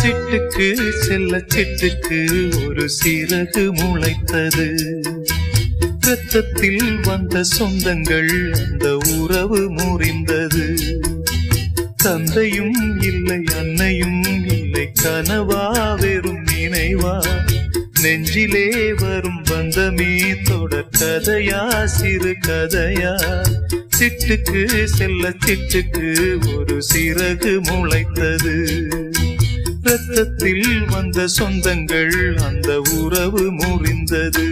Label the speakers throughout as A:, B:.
A: சிட்டுக்கு செல்ல சிட்டுக்கு ஒரு சிறகு முளைத்தது. இரத்தத்தில் வந்த சொந்தங்கள் அந்த உறவு முறிந்தது. தந்தையும் இல்லை அன்னையும் இல்லை, கனவா வெறும் நினைவா, நெஞ்சிலே வரும் பந்தமே தொடர் கதையா சிறு கதையா. சிட்டுக்கு செல்ல சிட்டுக்கு ஒரு சிறகு முளைத்தது. இரத்தத்தில் வந்த சொந்தங்கள் அந்த உறவு முறிந்தது.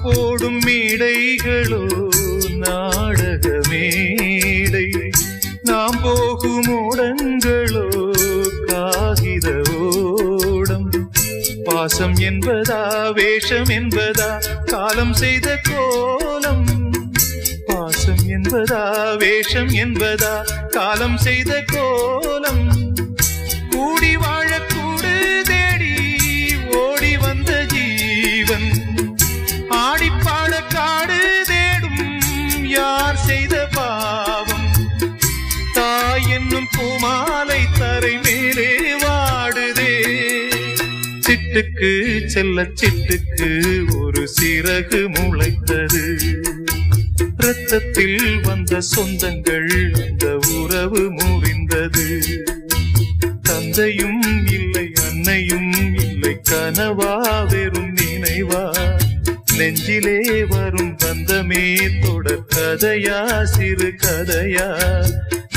A: போடும் மேடைகளோ நாடக மேடை, நாம் போகும் ஓடங்களோ காகித ஓடம். பாசம் என்பதா வேஷம் என்பதா காலம் செய்த கோலம். பாசம் என்பதா வேஷம் என்பதா காலம் செய்த கோலம். கூடி வாழக்கூடு தேடி ஓடி வந்த ஜீவன், ஆடிப்பாட காடு தேடும் யார் செய்த பாவம். தாய் என்னும் பூமாலை தரை மேலே வாடுதே. சிட்டுக்கு செல்ல சிட்டுக்கு ஒரு சிறகு முளைத்தது. இரத்தத்தில் வந்த சொந்தங்கள் அந்த உறவு முறிந்தது. தந்தையும் இல்லை அன்னையும் இல்லை, கனவா வெறும் நினைவா, நெஞ்சிலே வரும் பந்தமே தொடர் கதையா சிறு கதையா.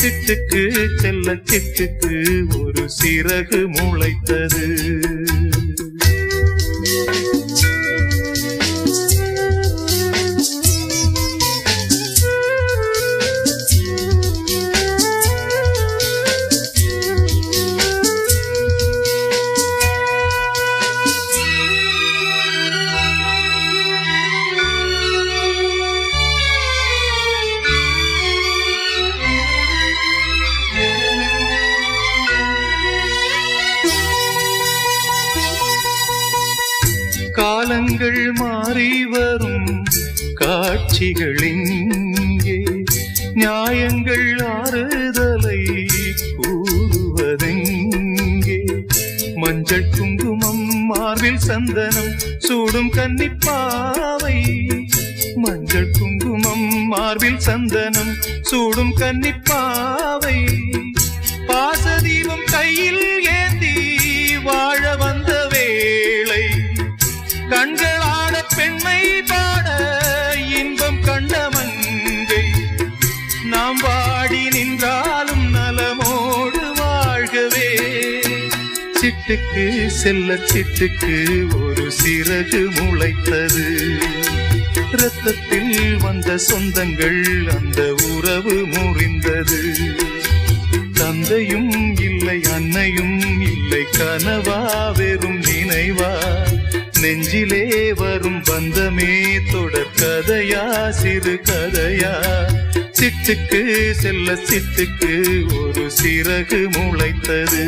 A: சிட்டுக்கு செல்ல சிட்டுக்கு ஒரு சிறகு முளைத்தது. காலங்கள் மாறி வரும் காட்சிகள் இங்கே, நியாயங்கள் ஆறுதலை கூறுவதெங்கே. மஞ்சள் குங்குமம் மார்பில் சந்தனம் சூடும் கன்னிப்பாவை. மஞ்சள் குங்குமம் மார்பில் சந்தனம் சூடும் கன்னிப்பாவை. பாசதீபம் கையில் ஏந்தி வாழ வந்த வேளை, கண்களாட பெண்மை பாட இன்பம் கண்ட மங்கை. நாம் வாடி நின்றாலும் நலமோடு வாழ்கவே. சிட்டுக்கு செல்ல சிட்டுக்கு ஒரு சிறகு முளைத்தது. இரத்தத்தில் வந்த சொந்தங்கள் அந்த உறவு முறிந்தது. தந்தையும் இல்லை அன்னையும் இல்லை, கனவா வெறும் நினைவா, நெஞ்சிலே வரும் பந்தமே தொடர் கதையா சிறு கதையா. சிட்டுக்கு செல்ல சிட்டுக்கு ஒரு சிறகு முளைத்தது.